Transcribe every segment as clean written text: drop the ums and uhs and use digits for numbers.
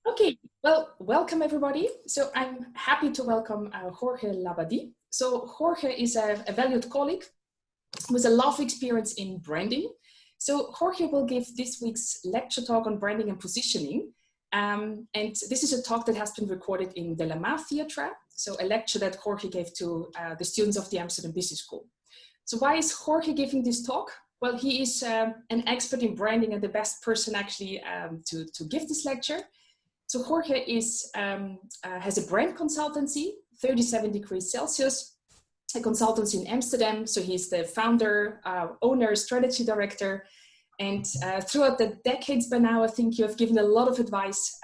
Okay, well, welcome everybody. So I'm happy to welcome Jorge Labadie. So Jorge is a valued colleague with a lot of experience in branding. So Jorge will give this week's lecture talk on branding and positioning. And this is a talk that has been recorded in the Labadie Theatre. So a lecture that Jorge gave to the students of the Amsterdam Business School. So why is Jorge giving this talk? Well, he is an expert in branding and the best person actually to give this lecture. So Jorge has a brand consultancy, 37°C, a consultancy in Amsterdam. So he's the founder, owner, strategy director. And throughout the decades by now, I think you have given a lot of advice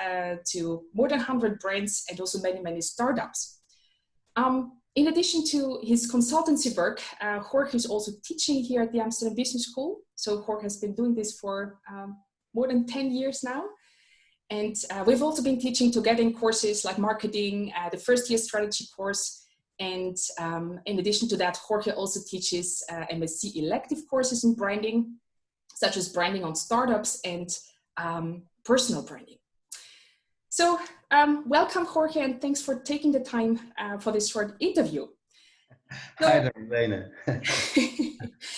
to more than 100 brands and also many, many startups. In addition to his consultancy work, Jorge is also teaching here at the Amsterdam Business School. So Jorge has been doing this for more than 10 years now. And we've also been teaching together in courses like marketing, the first year strategy course. And in addition to that, Jorge also teaches MSc elective courses in branding, such as branding on startups and personal branding. So welcome, Jorge, and thanks for taking the time for this short interview. So, hi there, Lene.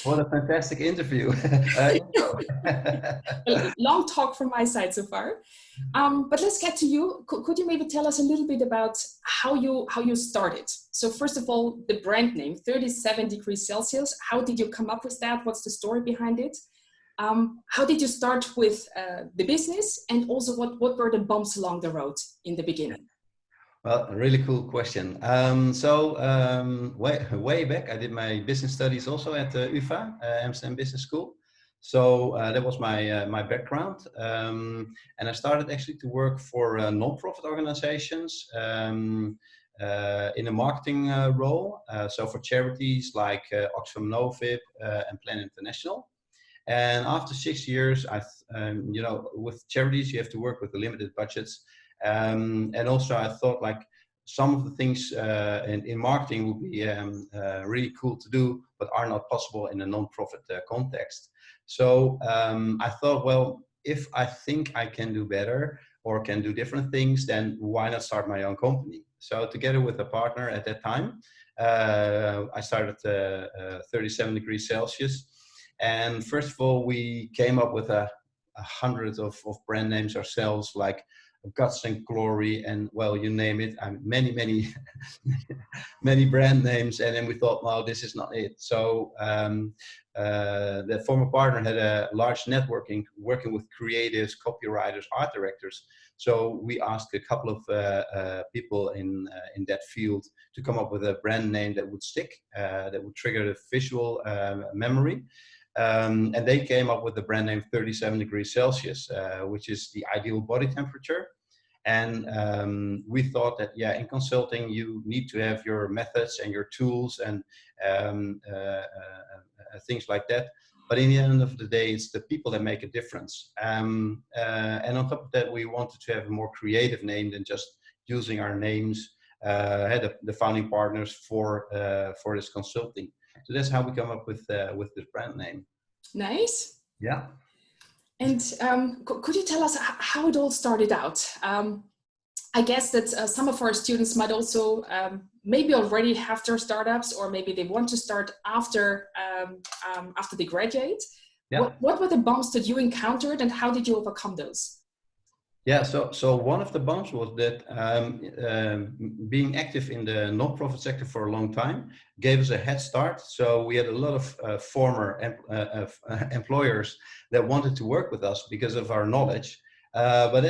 What a fantastic interview. A long talk from my side so far. But let's get to you. Could you maybe tell us a little bit about how you started? So first of all, the brand name, 37°C. How did you come up with that? What's the story behind it? How did you start with the business? And also what were the bumps along the road in the beginning? Well, a really cool question. Way back, I did my business studies also at UvA, Amsterdam Business School. So that was my background. And I started actually to work for non-profit organizations in a marketing role. So for charities like Oxfam Novib and Plan International. And after 6 years, with charities, you have to work with the limited budgets. And also I thought like some of the things in marketing would be really cool to do, but are not possible in a non-profit context. So I thought, well, if I think I can do better or can do different things, then why not start my own company? So together with a partner at that time, I started 37°C. And first of all, we came up with a hundred of brand names ourselves, like Guts and Glory, and well, you name it. Many many brand names. And then we thought, well, this is not it. So the former partner had a large networking, working with creatives, copywriters, art directors. So we asked a couple of people in that field to come up with a brand name that would stick, that would trigger the visual memory. And they came up with the brand name 37°C, which is the ideal body temperature. And we thought that, yeah, in consulting, you need to have your methods and your tools and things like that. But in the end of the day, it's the people that make a difference. And on top of that, we wanted to have a more creative name than just using our names, the founding partners for this consulting. So that's how we come up with this brand name. Nice. Yeah. And could you tell us how it all started out? I guess that some of our students might also maybe already have their startups, or maybe they want to start after they graduate. Yeah. What were the bumps that you encountered, and how did you overcome those? Yeah, so one of the bumps was that being active in the non-profit sector for a long time gave us a head start. So we had a lot of former employers that wanted to work with us because of our knowledge. But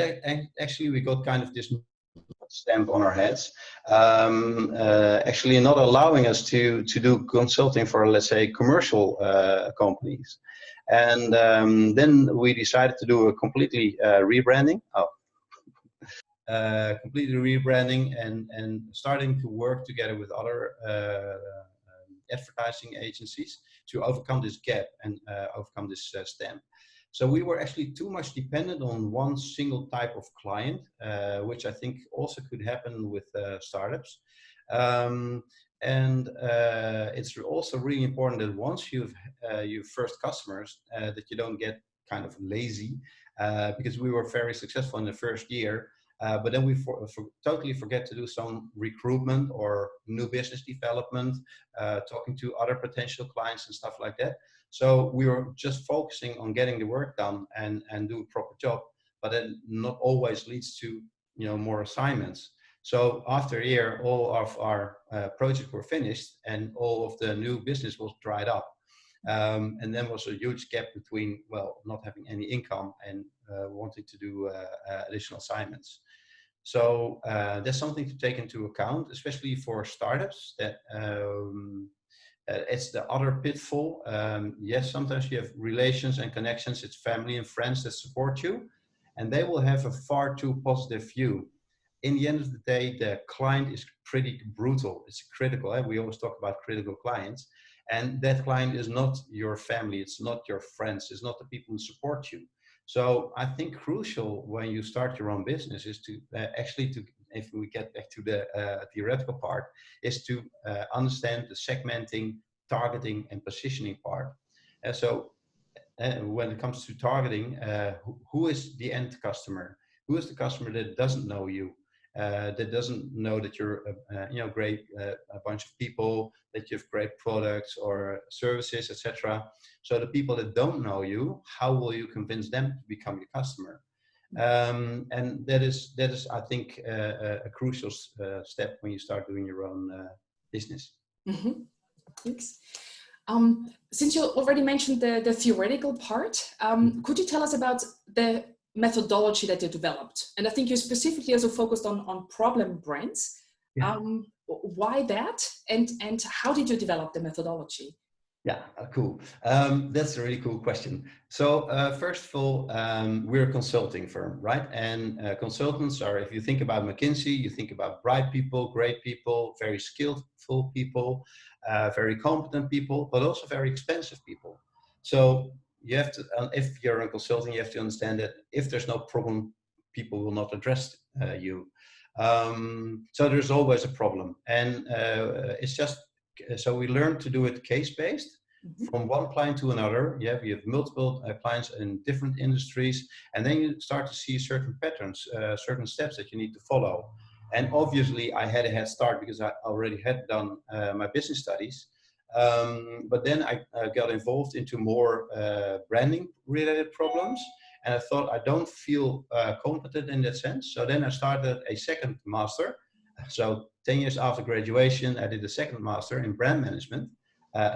actually we got kind of this stamp on our heads, actually not allowing us to do consulting for, let's say, commercial companies. And then we decided to do a completely rebranding. Completely rebranding and starting to work together with other advertising agencies to overcome this gap and overcome this stamp. So we were actually too much dependent on one single type of client, which I think also could happen with startups. And it's also really important that once you've your first customers, that you don't get kind of lazy, because we were very successful in the first year. But then we totally forget to do some recruitment or new business development, talking to other potential clients and stuff like that. So we were just focusing on getting the work done and do a proper job, but then not always leads to more assignments. So after a year, all of our projects were finished and all of the new business was dried up. And then was a huge gap between, well, not having any income and wanting to do additional assignments. So that's something to take into account, especially for startups, that it's the other pitfall. Yes, sometimes you have relations and connections, it's family and friends that support you, and they will have a far too positive view. In the end of the day, the client is pretty brutal. It's critical. We always talk about critical clients. And that client is not your family. It's not your friends. It's not the people who support you. So I think crucial when you start your own business is to if we get back to the theoretical part, is to understand the segmenting, targeting, and positioning part. So when it comes to targeting, who is the end customer? Who is the customer that doesn't know you? That doesn't know that you're great, a bunch of people, that you have great products or services, etc. So the people that don't know you, how will you convince them to become your customer? And that is I think a crucial step when you start doing your own business. Mm-hmm. Thanks. Since you already mentioned the theoretical part, could you tell us about the methodology that you developed? And I think you specifically also focused on problem brands. Yeah. Why that? And how did you develop the methodology? Yeah, cool. That's a really cool question. So first of all, we're a consulting firm, right? And consultants are, if you think about McKinsey, you think about bright people, great people, very skillful people, very competent people, but also very expensive people. So you have to, if you're a consultant, you have to understand that if there's no problem, people will not address you. So there's always a problem. And it's just, so we learned to do it case-based. Mm-hmm. From one client to another. Yeah, we have multiple clients in different industries, and then you start to see certain patterns, certain steps that you need to follow. And obviously I had a head start because I already had done my business studies. But then I got involved into more branding related problems. And I thought I don't feel competent in that sense. So then I started a second master. So 10 years after graduation, I did a second master in brand management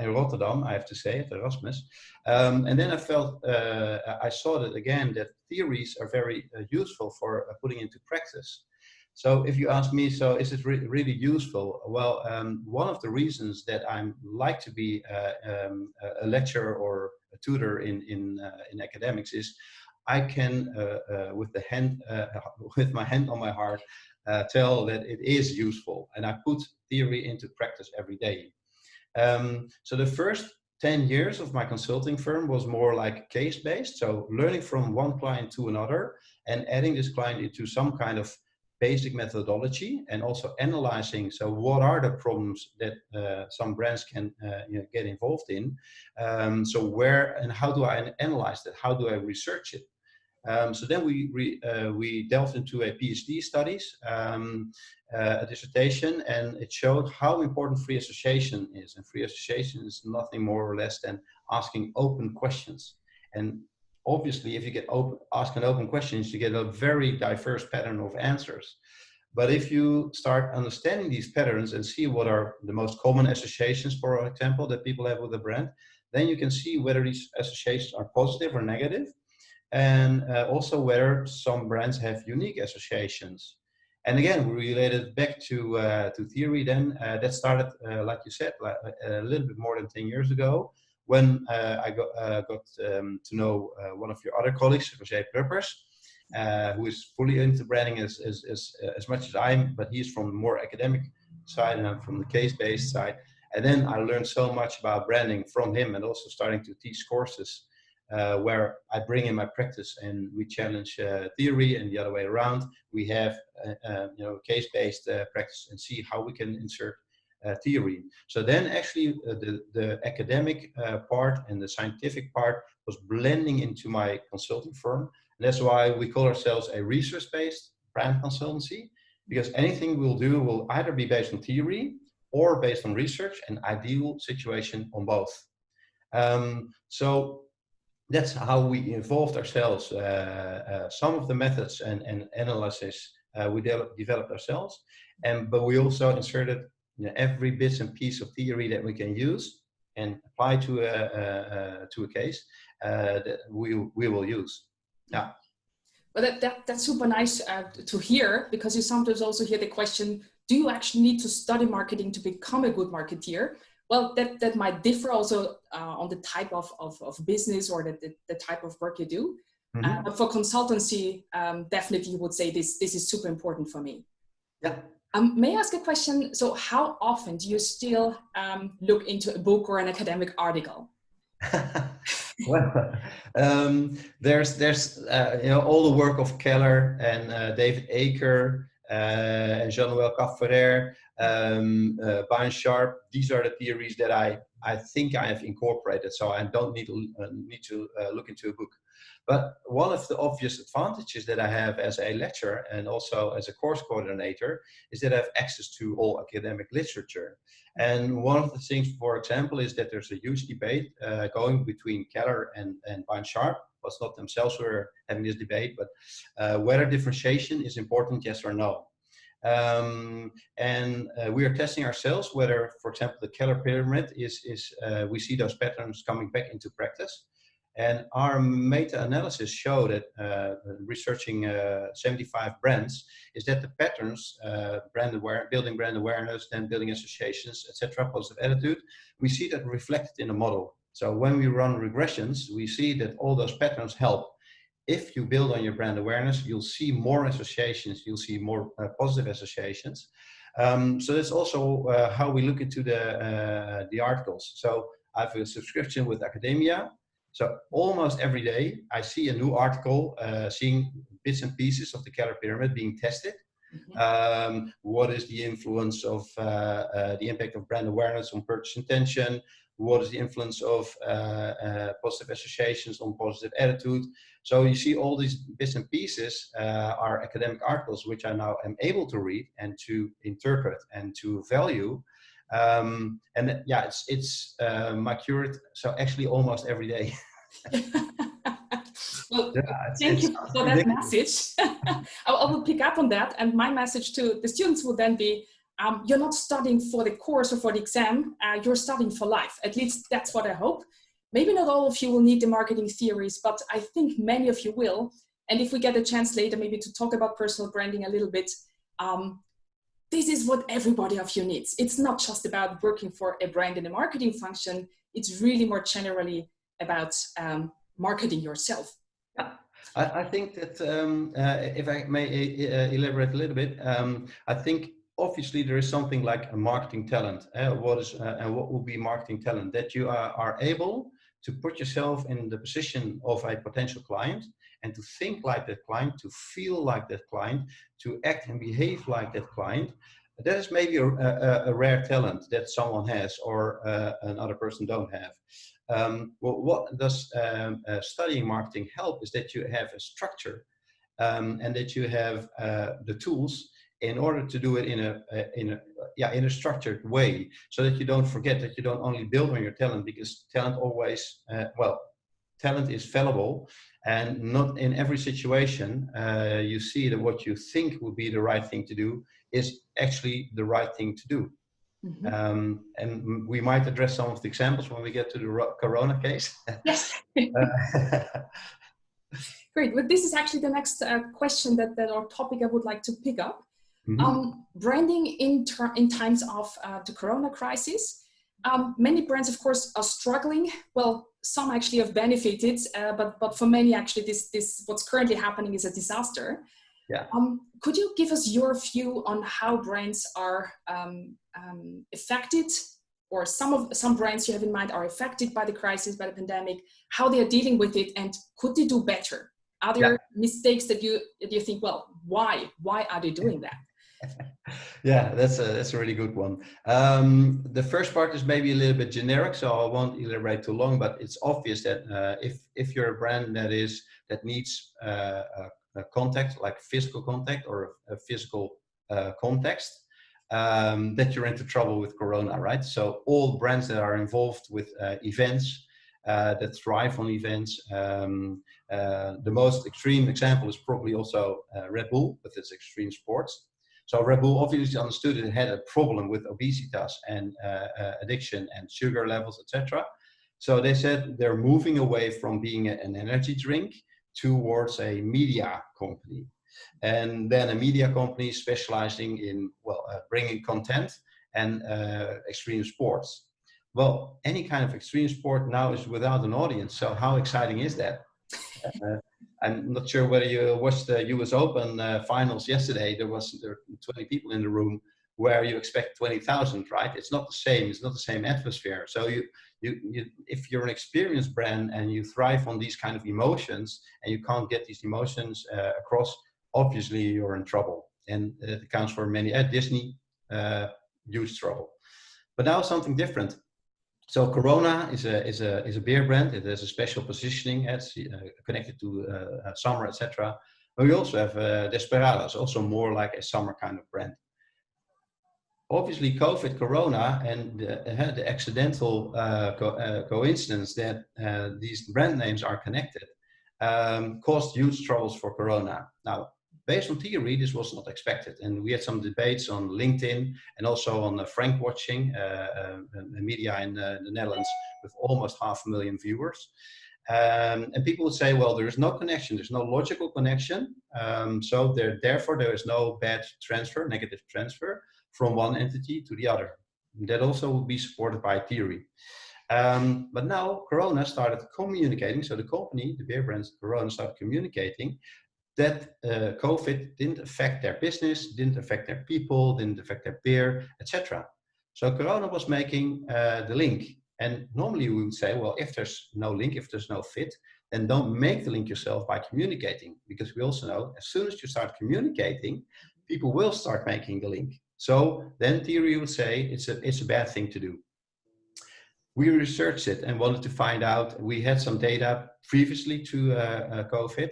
in Rotterdam, I have to say, at Erasmus. And then I felt, I saw that again, that theories are very useful for putting into practice. So if you ask me, so is it really useful? Well, one of the reasons that I like to be a lecturer or a tutor in academics is I can, with my hand on my heart, tell that it is useful, and I put theory into practice every day. So the first 10 years of my consulting firm was more like case-based, so learning from one client to another and adding this client into some kind of basic methodology, and also analyzing, so what are the problems that some brands can get involved in. So where and how do I analyze that? How do I research it? So then we delved into a PhD studies, a dissertation, and it showed how important free association is. And free association is nothing more or less than asking open questions. And obviously, if you get asking open questions, you get a very diverse pattern of answers. But if you start understanding these patterns and see what are the most common associations, for example, that people have with a brand, then you can see whether these associations are positive or negative. And also whether some brands have unique associations. And again, we related back to theory then. That started, like you said, a little bit more than 10 years ago, when I got to know one of your other colleagues, Jorge, who is fully into branding as much as I am, but he's from the more academic side and I'm from the case-based side. And then I learned so much about branding from him, and also starting to teach courses where I bring in my practice and we challenge theory, and the other way around. We have case-based practice and see how we can insert theory. So then actually the academic part and the scientific part was blending into my consulting firm. And that's why we call ourselves a research-based brand consultancy, because anything we'll do will either be based on theory or based on research, and ideal situation on both. So that's how we involved ourselves. Some of the methods and analysis we developed ourselves, but we also inserted every bits and piece of theory that we can use and apply to a case that we will use. Yeah. Well, that's super nice to hear, because you sometimes also hear the question, do you actually need to study marketing to become a good marketeer? Well, that might differ also on the type of business or the type of work you do. Mm-hmm. But for consultancy, definitely you would say this is super important for me. Yeah. May I ask a question? So how often do you still look into a book or an academic article? Well, there's all the work of Keller and David Aker and Jean-Noël Cafferer, Byron Sharp. These are the theories that I think I have incorporated, so I don't need to look into a book. But one of the obvious advantages that I have as a lecturer and also as a course coordinator is that I have access to all academic literature. And one of the things, for example, is that there's a huge debate going between Keller and Byron Sharp. Well, it's not themselves who are having this debate, but whether differentiation is important, yes or no. We are testing ourselves whether, for example, the Keller pyramid we see those patterns coming back into practice. And our meta-analysis showed that researching 75 brands is that the patterns, building brand awareness, then building associations, etc., positive attitude, we see that reflected in the model. So when we run regressions, we see that all those patterns help. If you build on your brand awareness, you'll see more associations, you'll see more positive associations. So that's also how we look into the articles. So I have a subscription with academia. So almost every day I see a new article, seeing bits and pieces of the Keller pyramid being tested. Mm-hmm. What is the influence of the impact of brand awareness on purchase intention? What is the influence of positive associations on positive attitude? So you see all these bits and pieces are academic articles, which I now am able to read and to interpret and to value. And yeah, it's my curate. So actually almost every day. Well, yeah, thank you for that message. I will pick up on that. And my message to the students would then be, you're not studying for the course or for the exam, you're studying for life. At least that's what I hope. Maybe not all of you will need the marketing theories, but I think many of you will. And if we get a chance later, maybe to talk about personal branding a little bit, this is what everybody of you needs. It's not just about working for a brand in a marketing function. It's really more generally about marketing yourself. I think that if I may elaborate a little bit, I think obviously there is something like a marketing talent. What will be marketing talent? That you are able to put yourself in the position of a potential client and to think like that client, to feel like that client, to act and behave like that client. That is maybe a rare talent that someone has or another person don't have. Well, what does studying marketing help is that you have a structure and that you have the tools in order to do it in a structured way, so that you don't forget, that you don't only build on your talent, because talent always, talent is fallible, and not in every situation you see that what you think would be the right thing to do is actually the right thing to do. Mm-hmm. And we might address some of the examples when we get to the Corona case. Yes. Great. Well, this is actually the next question that or topic I would like to pick up. Mm-hmm. Branding in times of the Corona crisis. Many brands, of course, are struggling. Well, some actually have benefited, but for many, actually, this what's currently happening is a disaster. Yeah. Could you give us your view on how brands are affected, or some brands you have in mind are affected by the crisis, by the pandemic, how they are dealing with it, and could they do better? Are there mistakes that you think, well, why are they doing that? Yeah, that's a really good one. The first part is maybe a little bit generic, so I won't elaborate too long, but it's obvious that if you're a brand that needs contact, like physical contact or a physical context, that you're into trouble with Corona, right? So all brands that are involved with events, that thrive on events. The most extreme example is probably also Red Bull with its extreme sports. So Red Bull obviously understood it had a problem with obesitas and addiction and sugar levels, etc. So they said they're moving away from being an energy drink towards a media company. And then a media company specializing in, well, bringing content and extreme sports. Well, any kind of extreme sport now is without an audience. So how exciting is that? I'm not sure whether you watched the US Open finals yesterday. There were 20 people in the room where you expect 20,000, right? It's not the same. It's not the same atmosphere. So if you're an experienced brand and you thrive on these kind of emotions and you can't get these emotions across, obviously you're in trouble. And it accounts for many. At Disney, huge trouble. But now something different. So Corona is a beer brand. It has a special positioning. It's connected to summer, etc. But we also have Desperados, also more like a summer kind of brand. Obviously, COVID, Corona, and the accidental coincidence that these brand names are connected caused huge troubles for Corona. Now, based on theory, this was not expected. And we had some debates on LinkedIn and also on Frank Watching, a media in the Netherlands with almost 500,000 viewers. And people would say, well, there is no connection. There's no logical connection. So therefore, there is no bad transfer, negative transfer from one entity to the other. That also would be supported by theory. But now Corona started communicating. So the company, the beer brands Corona, started communicating that COVID didn't affect their business, didn't affect their people, didn't affect their beer, etc. So Corona was making the link. And normally we would say, well, if there's no link, if there's no fit, then don't make the link yourself by communicating. Because we also know as soon as you start communicating, people will start making the link. So then theory would say it's a bad thing to do. We researched it and wanted to find out. We had some data previously to COVID.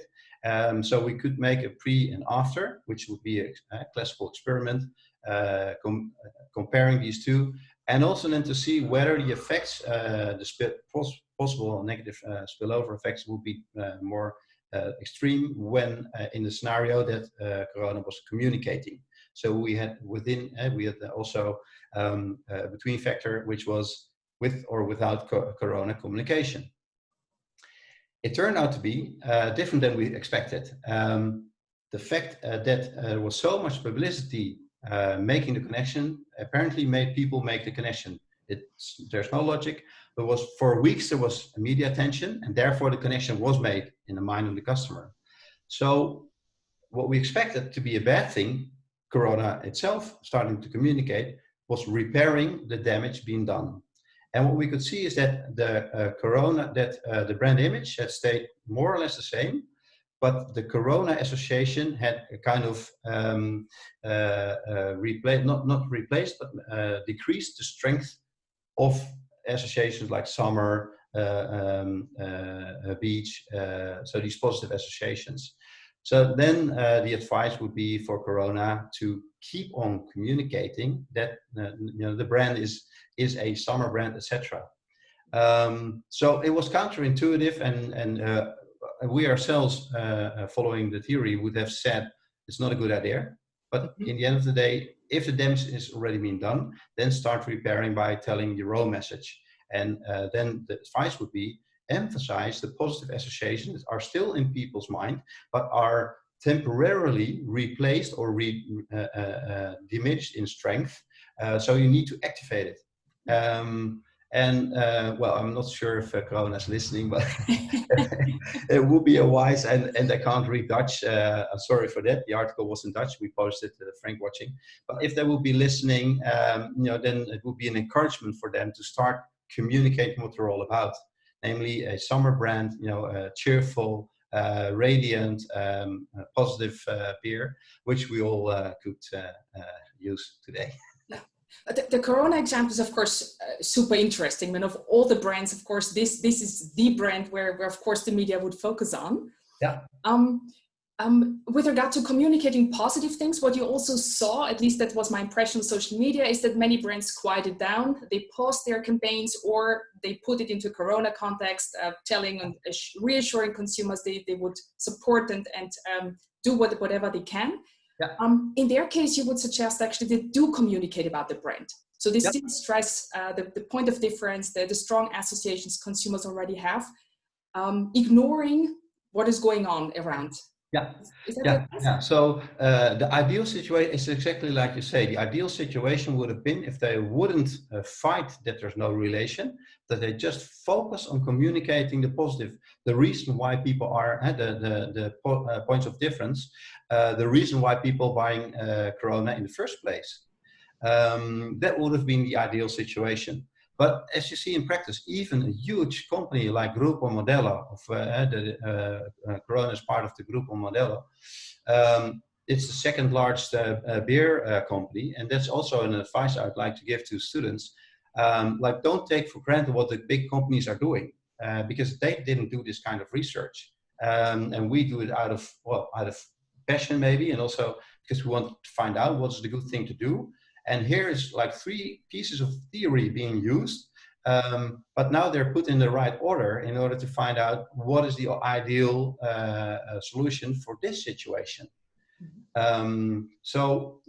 So we could make a pre and after, which would be a classical experiment, comparing these two, and also then to see whether the effects, possible negative spillover effects would be more extreme when in the scenario that Corona was communicating. So we had also a between factor, which was with or without Corona communication. It turned out to be different than we expected. The fact that there was so much publicity making the connection apparently made people make the connection. There's no logic, but for weeks there was media attention, and therefore the connection was made in the mind of the customer. So what we expected to be a bad thing, Corona itself starting to communicate, was repairing the damage being done. And what we could see is that the Corona, the brand image had stayed more or less the same, but the Corona association had a kind of not replaced, but decreased the strength of associations like summer, beach, so these positive associations. So then the advice would be for Corona to keep on communicating that the brand is a summer brand, etc. So it was counterintuitive, and we ourselves, following the theory, would have said it's not a good idea. But in the end of the day, if the damage is already been done, then start repairing by telling your own message. And then the advice would be emphasize the positive associations that are still in people's mind, but are temporarily replaced or diminished in strength. So you need to activate it. Well, I'm not sure if Corona is listening, but it would be a wise, and I can't read Dutch. I'm sorry for that. The article was in Dutch. We posted Frank Watching. But if they will be listening, then it would be an encouragement for them to start communicating what they're all about. Namely, a summer brand, cheerful, radiant, positive beer, which we all could use today. Yeah. The Corona example is, of course, super interesting. And of all the brands, of course, this is the brand where of course, the media would focus on. Yeah. With regard to communicating positive things, what you also saw, at least that was my impression on social media, is that many brands quieted down. They paused their campaigns, or they put it into Corona context, telling and reassuring consumers they would support and do whatever they can. Yeah. In their case, you would suggest actually they do communicate about the brand. So they still stress the point of difference, the strong associations consumers already have, ignoring what is going on around. Yeah, Is that yeah, the yeah. So the ideal situation is exactly like you say. The ideal situation would have been if they wouldn't fight that there's no relation, that they just focus on communicating the positive, the reason why people are points of difference, the reason why people buying Corona in the first place. That would have been the ideal situation. But as you see in practice, even a huge company like Grupo Modelo, Corona is part of the Grupo Modelo, it's the second largest beer company. And that's also an advice I'd like to give to students. Like, don't take for granted what the big companies are doing, because they didn't do this kind of research. And we do it out of passion maybe, and also because we want to find out what's the good thing to do. And here is like 3 pieces of theory being used, but now they're put in the right order in order to find out what is the ideal solution for this situation. So,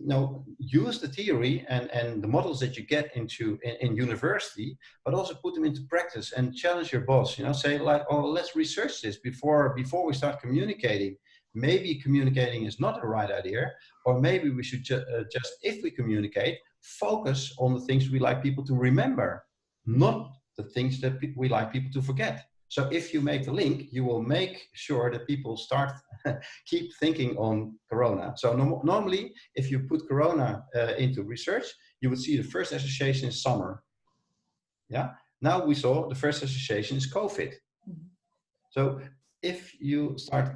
use the theory and the models that you get in university, but also put them into practice and challenge your boss. Say like, oh, let's research this before we start communicating. Maybe communicating is not the right idea, or maybe we should just, if we communicate, focus on the things we like people to remember, not the things that we like people to forget. So if you make the link, you will make sure that people start keep thinking on Corona. So normally, if you put Corona into research, you would see the first association is summer. Yeah. Now we saw the first association is COVID. So if you start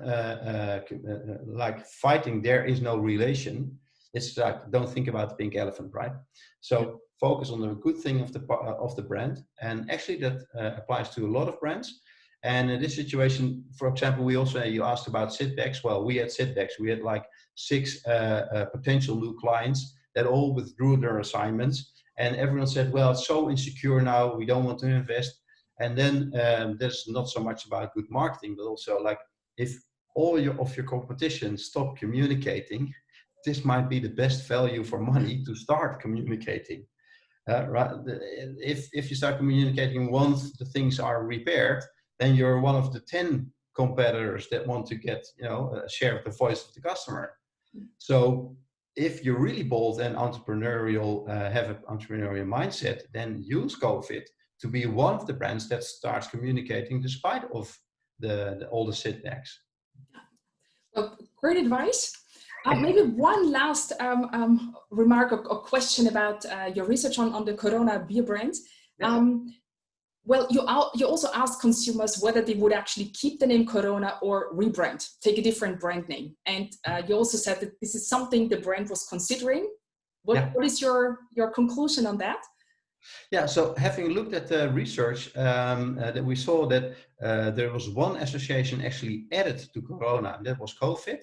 like fighting, there is no relation. It's like, don't think about the pink elephant, right? So focus on the good thing of the brand, and actually that applies to a lot of brands. And in this situation, for example, you asked about sitbacks. Well, we had sitbacks. We had like 6 potential new clients that all withdrew their assignments, and everyone said, well, it's so insecure now, we don't want to invest. And then there's not so much about good marketing, but also like, if all of your competition stop communicating, this might be the best value for money to start communicating. Right? If you start communicating once the things are repaired, then you're one of the 10 competitors that want to get a share of the voice of the customer. So if you're really bold and entrepreneurial, have an entrepreneurial mindset, then use COVID to be one of the brands that starts communicating despite of all the setbacks. Well, great advice. Maybe one last remark or question about your research on the Corona beer brand. Well, you also asked consumers whether they would actually keep the name Corona or rebrand, take a different brand name. And you also said that this is something the brand was considering. What is your conclusion on that? Yeah, so having looked at the research, that we saw that there was one association actually added to Corona, and that was COVID.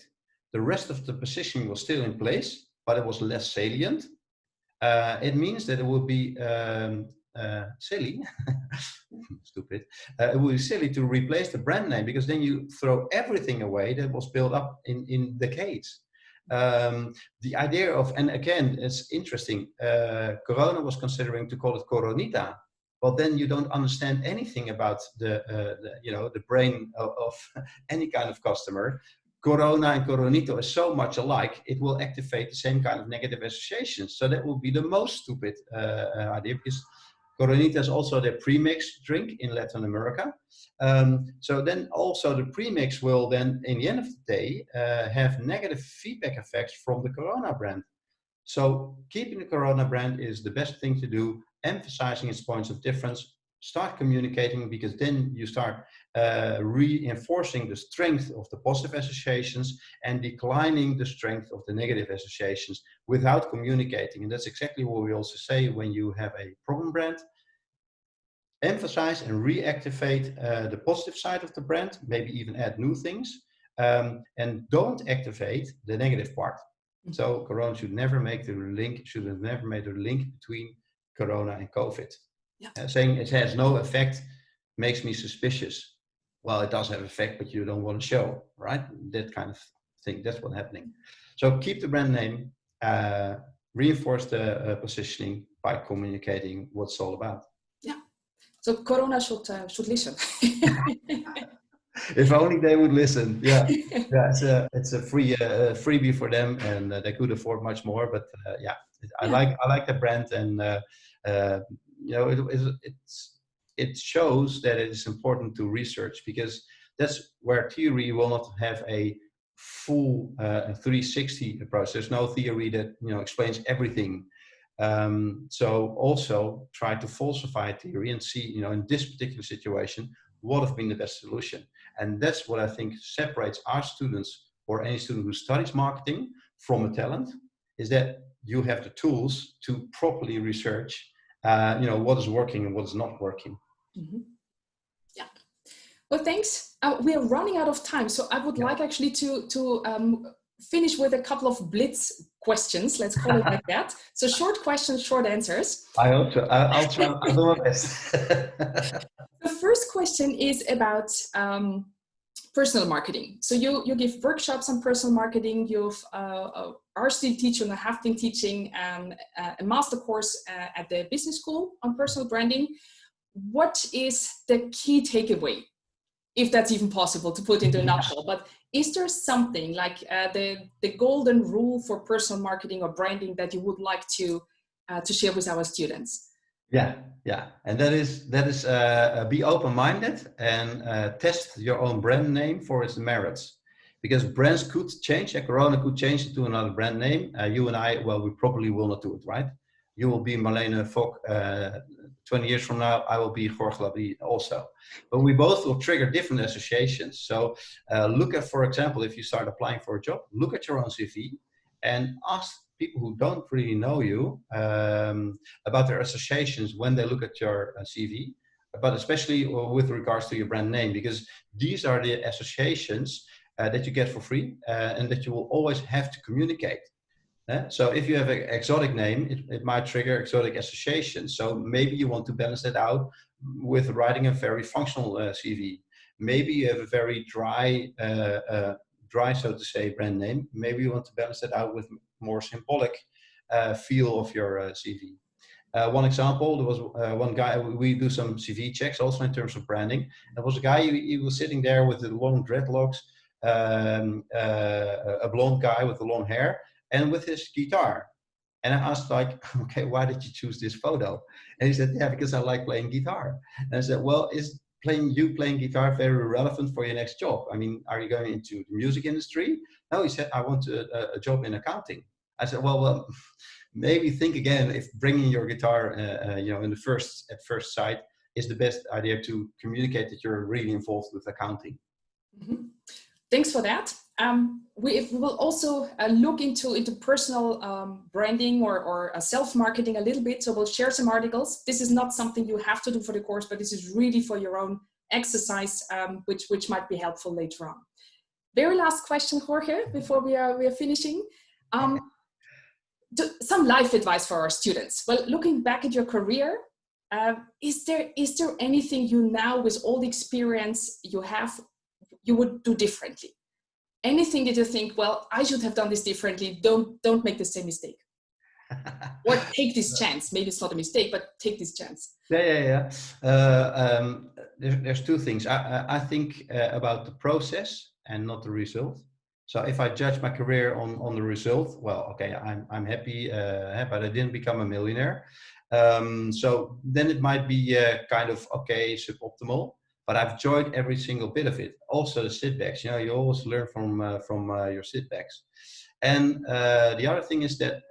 The rest of the positioning was still in place, but it was less salient. It means that it would be silly, stupid, it would be silly to replace the brand name, because then you throw everything away that was built up in decades. The idea of, and again, it's interesting, Corona was considering to call it Coronita. Well, then you don't understand anything about the brain of any kind of customer. Corona and Coronito is so much alike, it will activate the same kind of negative associations. So that would be the most stupid idea, because Coronita is also the premix drink in Latin America. So then also the premix will then, in the end of the day, have negative feedback effects from the Corona brand. So keeping the Corona brand is the best thing to do, emphasizing its points of difference, start communicating, because then you start reinforcing the strength of the positive associations and declining the strength of the negative associations without communicating. And that's exactly what we also say when you have a problem brand. Emphasize and reactivate the positive side of the brand, maybe even add new things. and don't activate the negative part. So Corona should never make the link, should have never made the link between Corona and COVID. Yeah. Saying it has no effect makes me suspicious. Well, it does have effect, but you don't want to show, right? That kind of thing. That's what's happening. So keep the brand name, reinforce the positioning by communicating what it's all about. Yeah. So Corona should listen. If only they would listen. Yeah, yeah. It's a free freebie for them, and they could afford much more. But yeah, I like the brand, and you know, it shows that it is important to research, because that's where theory will not have a full 360 approach. There's no theory that, you know, explains everything. So also try to falsify theory and see, you know, in this particular situation, what have been the best solution. And that's what I think separates our students, or any student who studies marketing, from a talent, is that you have the tools to properly research, you know, what is working and what is not working. Mm-hmm. Yeah. Well, thanks. We are running out of time, so I would like actually to finish with a couple of blitz questions. Let's call it like that. So short questions, short answers. I hope so. I'll try. I'll do my best. The first question is about personal marketing. So you give workshops on personal marketing. You've are still teaching, or have been teaching a master course at the business school on personal branding. What is the key takeaway, if that's even possible to put into a nutshell? But is there something like the golden rule for personal marketing or branding that you would like to share with our students? Yeah, and that is be open-minded and test your own brand name for its merits, because brands could change. Corona could change it to another brand name. You and I, well, we probably will not do it, right? You will be Marlene Fock 20 years from now. I will be Jorge Labadie also. But we both will trigger different associations. So look at, for example, if you start applying for a job, look at your own CV and ask people who don't really know you about their associations when they look at your CV, but especially with regards to your brand name, because these are the associations that you get for free and that you will always have to communicate. So if you have an exotic name, it might trigger exotic associations. So maybe you want to balance that out with writing a very functional CV. Maybe you have a very dry, so to say, brand name. Maybe you want to balance that out with more symbolic feel of your CV. One example, there was one guy, we do some CV checks also in terms of branding. There was a guy, he was sitting there with the long dreadlocks, a blonde guy with the long hair, and with his guitar. And I asked, like, okay, why did you choose this photo? And he said, yeah, because I like playing guitar. And I said, well, is playing guitar very relevant for your next job? I mean, are you going into the music industry? No, he said, I want a job in accounting. I said, well, maybe think again if bringing your guitar, you know, at first sight is the best idea to communicate that you're really involved with accounting. Mm-hmm. Thanks for that. We will also look into personal branding or self-marketing a little bit. So we'll share some articles. This is not something you have to do for the course, but this is really for your own exercise, which might be helpful later on. Very last question, Jorge, before we are finishing. Some life advice for our students. Well, looking back at your career, is there anything you now, with all the experience you have, you would do differently? Anything that you think, well, I should have done this differently. Don't make the same mistake. Or take this chance. Maybe it's not a mistake, but take this chance. Yeah. There's two things. I think about the process and not the result. So if I judge my career on the result, well, okay, I'm happy, but I didn't become a millionaire. So then it might be kind of, okay, suboptimal. But I've enjoyed every single bit of it. Also the setbacks, you know, you always learn from your setbacks. And the other thing is that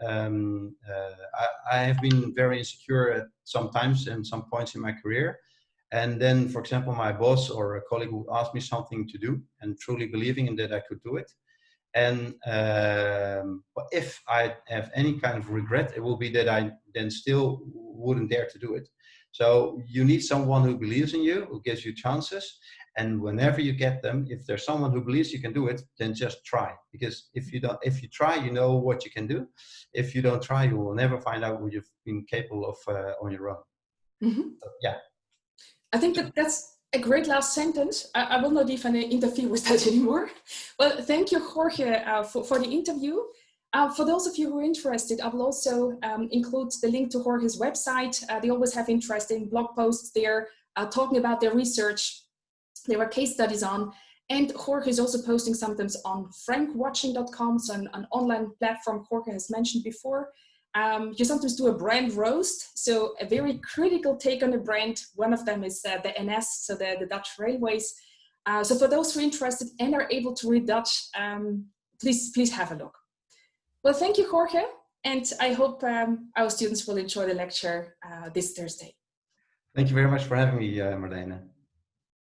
I have been very insecure at some times and some points in my career. And then, for example, my boss or a colleague would ask me something to do and truly believing in that I could do it. And if I have any kind of regret, it will be that I then still wouldn't dare to do it. So you need someone who believes in you, who gives you chances. And whenever you get them, if there's someone who believes you can do it, then just try. Because if you try, you know what you can do. If you don't try, you will never find out what you've been capable of on your own. Mm-hmm. So, yeah. I think that's a great last sentence. I will not even interfere with that anymore. Well, thank you, Jorge, for the interview. For those of you who are interested, I will also include the link to Jorge's website. They always have interesting blog posts there talking about their research. There were case studies on. And Jorge is also posting sometimes on frankwatching.com, so an online platform Jorge has mentioned before. You sometimes do a brand roast, so a very critical take on a brand. One of them is the NS, so the Dutch railways. So for those who are interested and are able to read Dutch, please have a look. Well, thank you, Jorge, and I hope our students will enjoy the lecture this Thursday. Thank you very much for having me, Marlene.